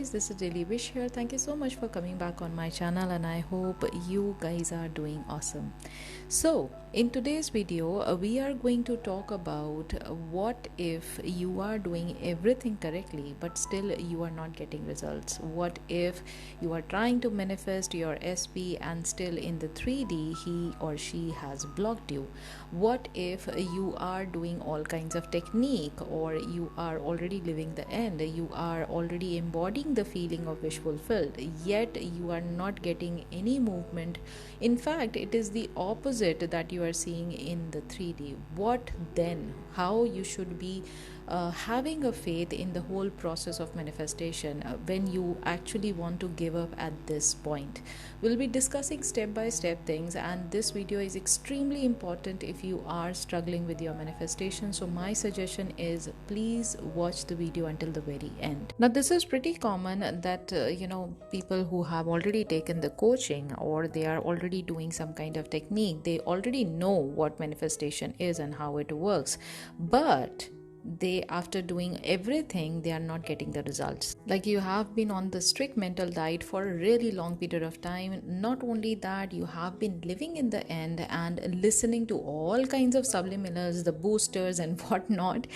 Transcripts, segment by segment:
guys, this is Daily Wish here. Thank you so much for coming back on my channel, and I hope you guys are doing awesome. So in today's video we are going to talk about what if you are doing everything correctly but still you are not getting results. What if you are trying to manifest your SP and still in the 3D he or she has blocked you? What if you are doing all kinds of technique, or you are already living the end, you are already embodying the feeling of wish fulfilled, yet you are not getting any movement? In fact, it is the opposite that you are seeing in the 3D. What then? How you should be having a faith in the whole process of manifestation when you actually want to give up at this point. We'll be discussing step by step things, and this video is extremely important if you are struggling with your manifestation. So my suggestion is please watch the video until the very end. Now this is pretty common that people who have already taken the coaching, or they are already doing some kind of technique, they already know what manifestation is and how it works, but they, after doing everything, they are not getting the results. Like, you have been on the strict mental diet for a really long period of time. Not only that, you have been living in the end and listening to all kinds of subliminals, the boosters and whatnot,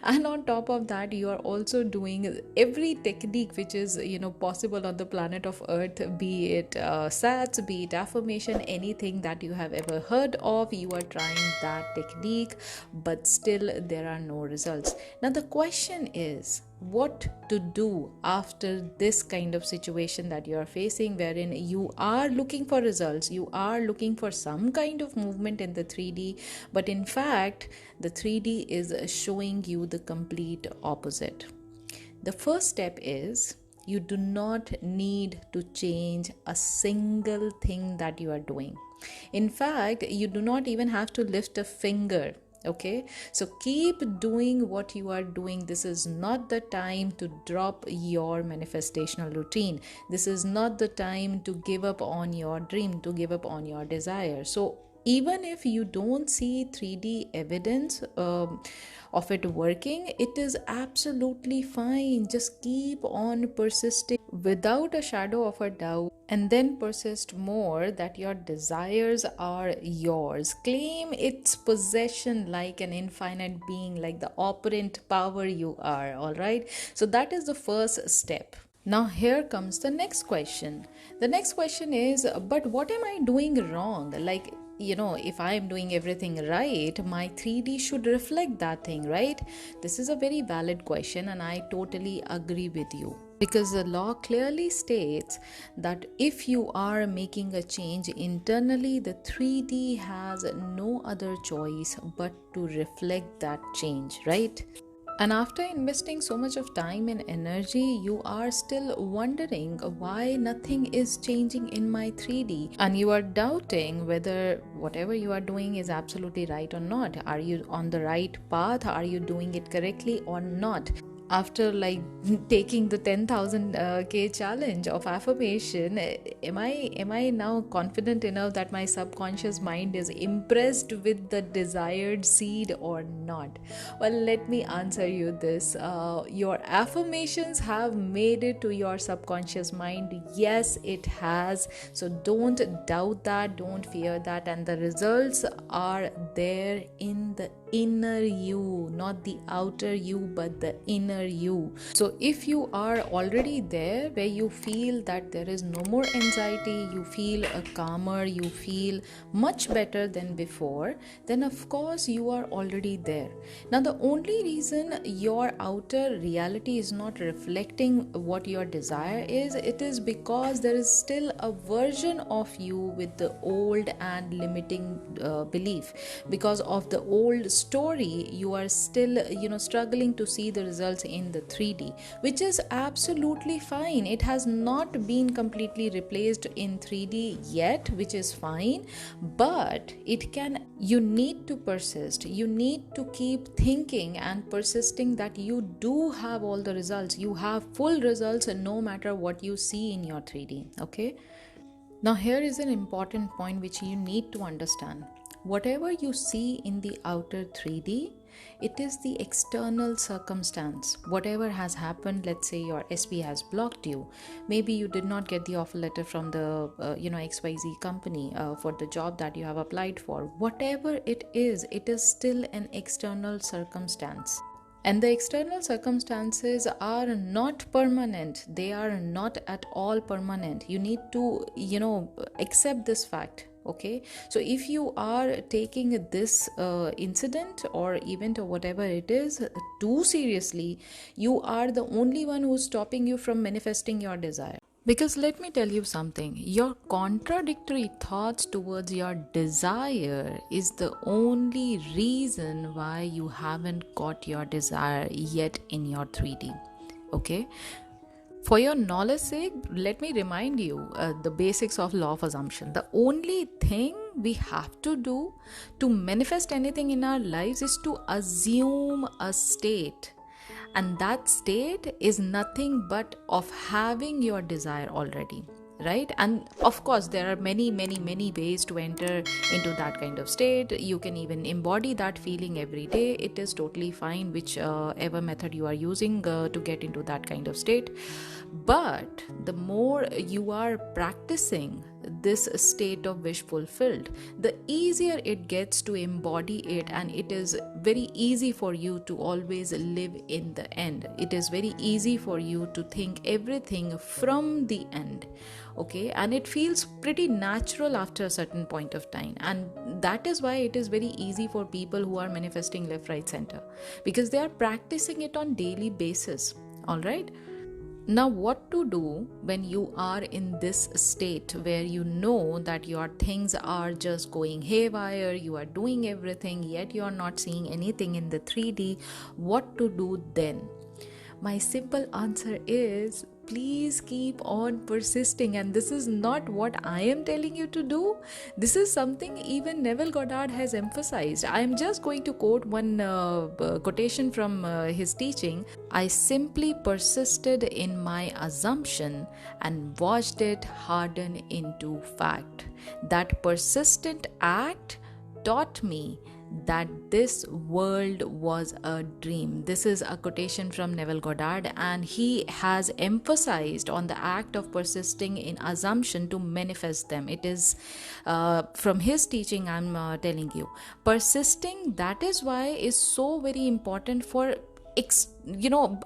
and on top of that you are also doing every technique which is possible on the planet of earth, be it sats, be it affirmation, anything that you have ever heard of, you are trying that technique, but still there are no results. Now the question is, what to do after this kind of situation that you are facing, wherein you are looking for results, you are looking for some kind of movement in the 3D, but in fact the 3D is showing you the complete opposite. The first step is, you do not need to change a single thing that you are doing. In fact, you do not even have to lift a finger. Okay, so keep doing what you are doing. This is not the time to drop your manifestational routine. This is not the time to give up on your dream, to give up on your desire. So even if you don't see 3D evidence of it working, it is absolutely fine. Just keep on persisting without a shadow of a doubt, and then persist more that your desires are yours. Claim its possession like an infinite being, like the operant power you are. All right, so that is the first step. Now here comes the next question. The next question is, but what am I doing wrong? Like, if I am doing everything right, my 3D should reflect that thing, right? This is a very valid question, and I totally agree with you, because the law clearly states that if you are making a change internally, the 3D has no other choice but to reflect that change, right? And after investing so much of time and energy, you are still wondering why nothing is changing in my 3D. And you are doubting whether whatever you are doing is absolutely right or not. Are you on the right path? Are you doing it correctly or not? After taking the 10,000 K challenge of affirmation, am I now confident enough that my subconscious mind is impressed with the desired seed or not? Well, let me answer you this. Your affirmations have made it to your subconscious mind. Yes, it has. So don't doubt that, don't fear that, and the results are there in the inner you, not the outer you, but the inner you. So if you are already there, where you feel that there is no more anxiety, you feel calmer, you feel much better than before, then of course you are already there. Now the only reason your outer reality is not reflecting what your desire is, it is because there is still a version of you with the old and limiting belief. Because of the old story, you are still struggling to see the results in the 3D, which is absolutely fine. It has not been completely replaced in 3D yet, which is fine, but you need to persist. You need to keep thinking and persisting that you do have all the results. You have full results no matter what you see in your 3D. Okay, now here is an important point which you need to understand. Whatever you see in the outer 3D, It is the external circumstance. Whatever has happened, let's say your SP has blocked you. Maybe you did not get the offer letter from the XYZ company for the job that you have applied for. Whatever it is still an external circumstance. And the external circumstances are not permanent. They are not at all permanent. You need to, accept this fact. Okay, so if you are taking this incident or event or whatever it is too seriously, you are the only one who's stopping you from manifesting your desire. Because let me tell you something, your contradictory thoughts towards your desire is the only reason why you haven't got your desire yet in your 3D. Okay? For your knowledge sake, let me remind you the basics of law of assumption. The only thing we have to do to manifest anything in our lives is to assume a state. And that state is nothing but of having your desire already, right? And of course, there are many ways to enter into that kind of state. You can even embody that feeling every day. It is totally fine, whichever method you are using to get into that kind of state. But the more you are practicing this state of wish fulfilled, the easier it gets to embody it, and it is very easy for you to always live in the end. It is very easy for you to think everything from the end. Okay, and it feels pretty natural after a certain point of time, and that is why it is very easy for people who are manifesting left, right, center, because they are practicing it on daily basis. All right. Now, what to do when you are in this state where you know that your things are just going haywire, you are doing everything, yet you are not seeing anything in the 3D? What to do then? My simple answer is, please keep on persisting. And this is not what I am telling you to do. This is something even Neville Goddard has emphasized. I am just going to quote one quotation from his teaching. I simply persisted in my assumption and watched it harden into fact. That persistent act taught me that this world was a dream. This is a quotation from Neville Goddard, and he has emphasized on the act of persisting in assumption to manifest them. It is from his teaching I'm telling you. Persisting, that is why is so very important for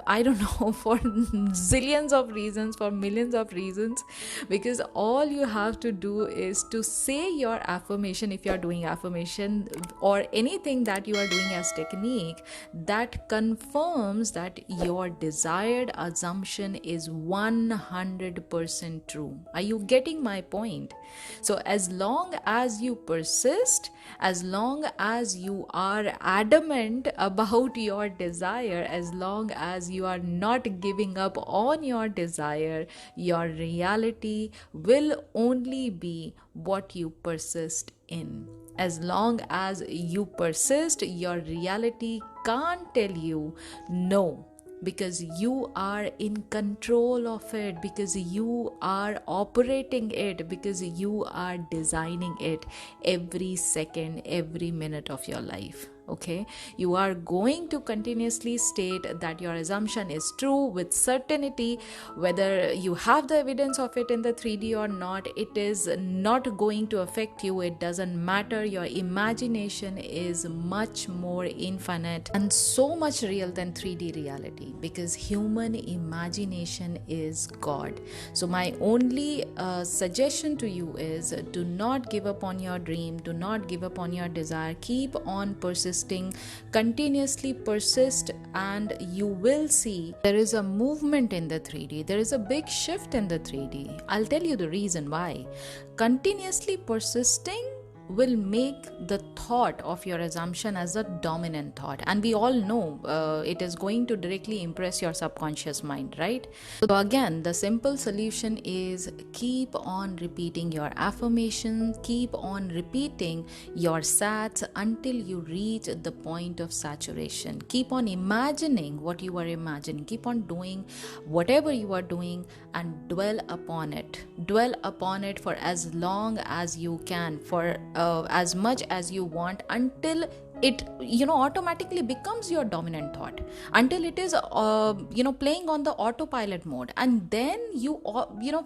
I don't know, for zillions of reasons, for millions of reasons, because all you have to do is to say your affirmation. If you are doing affirmation or anything that you are doing as technique, that confirms that your desired assumption is 100% true. Are you getting my point? So as long as you persist, as long as you are adamant about your desire, as long as you are not giving up on your desire, your reality will only be what you persist in. As long as you persist, your reality can't tell you no, because you are in control of it, because you are operating it, because you are designing it every second, every minute of your life. Okay, you are going to continuously state that your assumption is true with certainty. Whether you have the evidence of it in the 3D or not, it is not going to affect you. It doesn't matter. Your imagination is much more infinite and so much real than 3D reality, because human imagination is God. So my only suggestion to you is, do not give up on your dream, do not give up on your desire. Keep on persisting, continuously persist, and you will see there is a movement in the 3D. There is a big shift in the 3D. I'll tell you the reason why. Continuously persisting will make the thought of your assumption as a dominant thought, and we all know it is going to directly impress your subconscious mind, right? So again, the simple solution is keep on repeating your affirmations, keep on repeating your sats until you reach the point of saturation. Keep on imagining what you are imagining, keep on doing whatever you are doing, and dwell upon it for as long as you can, for as much as you want, until it automatically becomes your dominant thought until it is playing on the autopilot mode, and then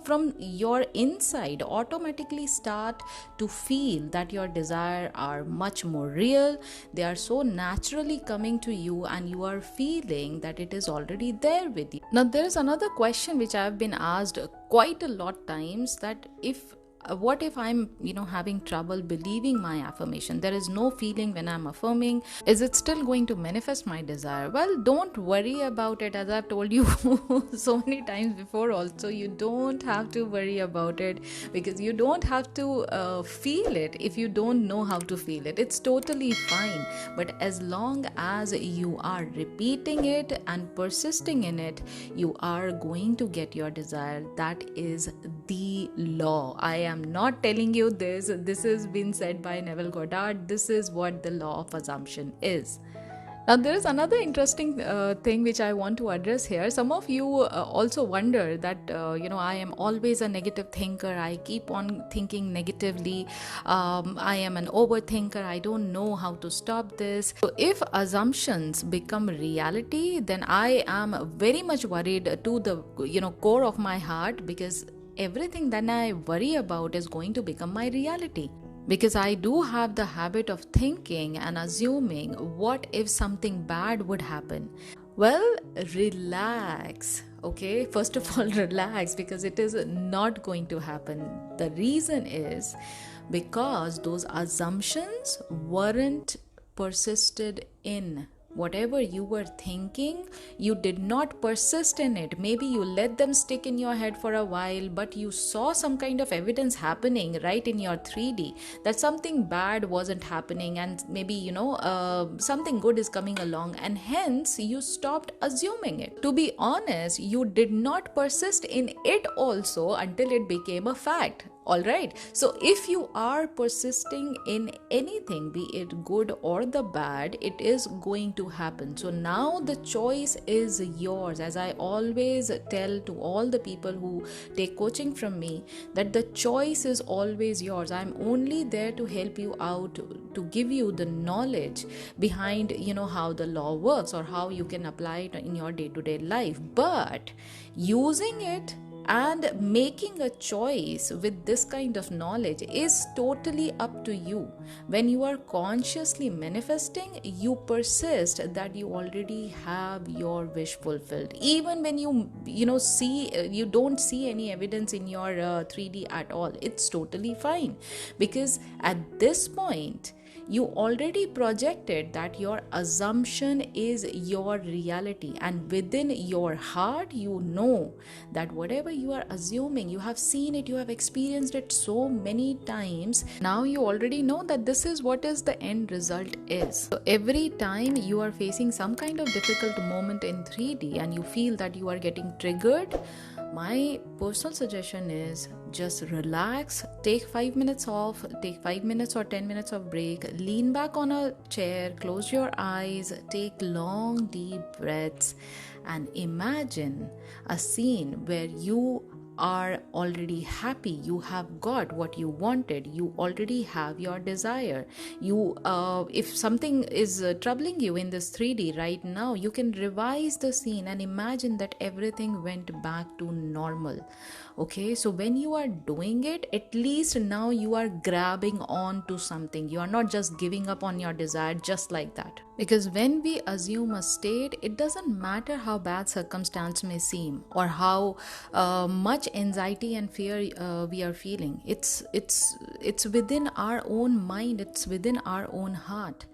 from your inside automatically start to feel that your desire are much more real. They are so naturally coming to you, and you are feeling that it is already there with you. Now there is another question which I have been asked quite a lot times, that if what if I'm having trouble believing my affirmation? There is no feeling when I'm affirming. Is it still going to manifest my desire? Well, don't worry about it. As I've told you so many times before also, you don't have to worry about it, because you don't have to feel it if you don't know how to feel it. It's totally fine. But as long as you are repeating it and persisting in it, you are going to get your desire. That is the law. I am not telling you this. This has been said by Neville Goddard. This is what the law of assumption is. Now, there is another interesting thing which I want to address here. Some of you also wonder that, I am always a negative thinker. I keep on thinking negatively. I am an overthinker. I don't know how to stop this. So if assumptions become reality, then I am very much worried to the, core of my heart, because everything that I worry about is going to become my reality. Because I do have the habit of thinking and assuming, what if something bad would happen? Well, relax. Okay, first of all, relax, because it is not going to happen. The reason is because those assumptions weren't persisted in. Whatever you were thinking, you did not persist in it. Maybe you let them stick in your head for a while, but you saw some kind of evidence happening right in your 3D that something bad wasn't happening, and maybe something good is coming along, and hence you stopped assuming it. To be honest, you did not persist in it also until it became a fact. All right. So if you are persisting in anything, be it good or the bad, it is going to happen. So now the choice is yours. As I always tell to all the people who take coaching from me, that the choice is always yours. I'm only there to help you out, to give you the knowledge behind, how the law works or how you can apply it in your day-to-day life. But using it and making a choice with this kind of knowledge is totally up to you. When you are consciously manifesting, you persist that you already have your wish fulfilled. Even when you don't see any evidence in your 3D at all, it's totally fine, because at this point you already projected that your assumption is your reality, and within your heart you know that whatever you are assuming, you have seen it, you have experienced it so many times. Now you already know that this is what is the end result is. So every time you are facing some kind of difficult moment in 3D and you feel that you are getting triggered, my personal suggestion is just relax, take 5 minutes off, take 5 minutes or 10 minutes of break, lean back on a chair, close your eyes, take long deep breaths, and imagine a scene where you are already happy. You have got what you wanted. You already have your desire. If something is troubling you in this 3D right now, you can revise the scene and imagine that everything went back to normal. Okay, so when you are doing it, at least now you are grabbing on to something. You are not just giving up on your desire just like that. Because when we assume a state, it doesn't matter how bad circumstance may seem or how much anxiety and fear we are feeling. It's within our own mind. It's within our own heart.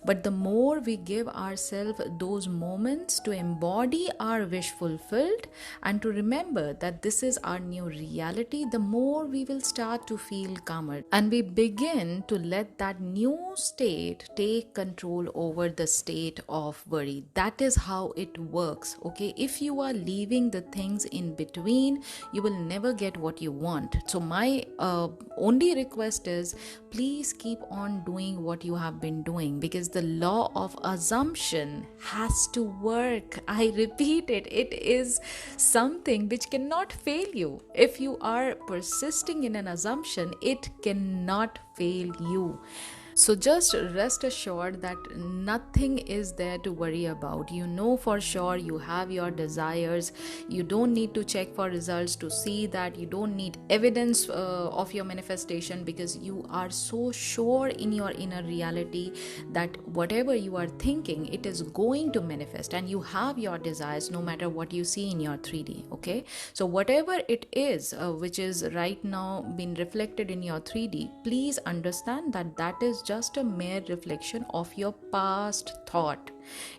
But the more we give ourselves those moments to embody our wish fulfilled and to remember that this is our new reality, the more we will start to feel calmer, and we begin to let that new state take control over the state of worry. That is how it works. Okay, if you are leaving the things in between, you will never get what you want. So my only request is, please keep on doing what you have been doing, because the law of assumption has to work. I repeat it. It is something which cannot fail you. If you are persisting in an assumption, it cannot fail you. So just rest assured that nothing is there to worry about. You know for sure you have your desires. You don't need to check for results to see that. You don't need evidence of your manifestation, because you are so sure in your inner reality that whatever you are thinking, it is going to manifest, and you have your desires no matter what you see in your 3D. Okay, so whatever it is which is right now being reflected in your 3D, please understand that that is just a mere reflection of your past thought.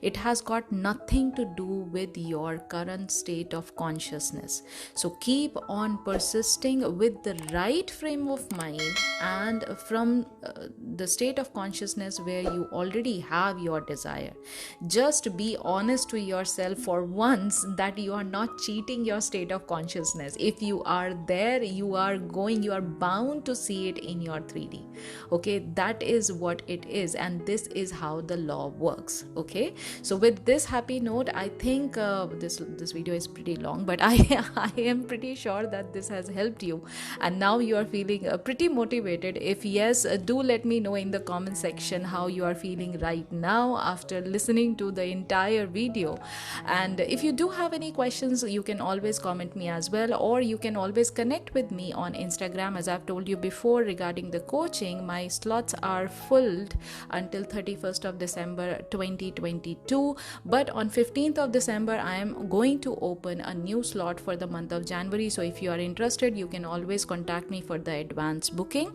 It has got nothing to do with your current state of consciousness. So keep on persisting with the right frame of mind, and from the state of consciousness where you already have your desire. Just be honest to yourself for once that you are not cheating your state of consciousness. If you are there, you are bound to see it in your 3D. Okay, that is what it is, and this is how the law works. Okay, so with this happy note, I think this video is pretty long, but I am pretty sure that this has helped you, and now you are feeling pretty motivated. If yes, do let me know in the comment section how you are feeling right now after listening to the entire video. And if you do have any questions, you can always comment me as well, or you can always connect with me on Instagram. As I've told you before regarding the coaching, my slots are filled until 31st of December 2022, but on 15th of December I am going to open a new slot for the month of January. So if you are interested, you can always contact me for the advance booking.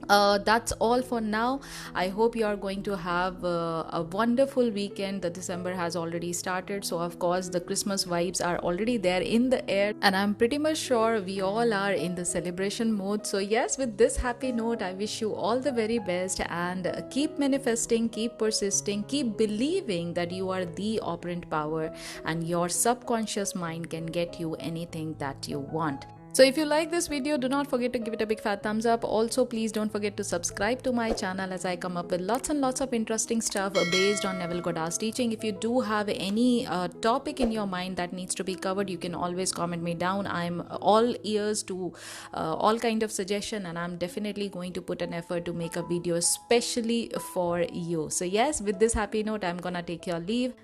That's all for now. I hope you are going to have a wonderful weekend. The December has already started, so of course the Christmas vibes are already there in the air, and I'm pretty much sure we all are in the celebration mode. So yes, with this happy note, I wish you all the very best, and keep manifesting, keep persisting, keep believing that you are the operant power, and your subconscious mind can get you anything that you want. So if you like this video, do not forget to give it a big fat thumbs up. Also, please don't forget to subscribe to my channel, as I come up with lots and lots of interesting stuff based on Neville Goddard's teaching. If you do have any topic in your mind that needs to be covered, you can always comment me down. I'm all ears to all kind of suggestion, and I'm definitely going to put an effort to make a video especially for you. So yes, with this happy note, I'm gonna take your leave.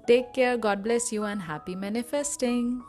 Take care, God bless you, and happy manifesting.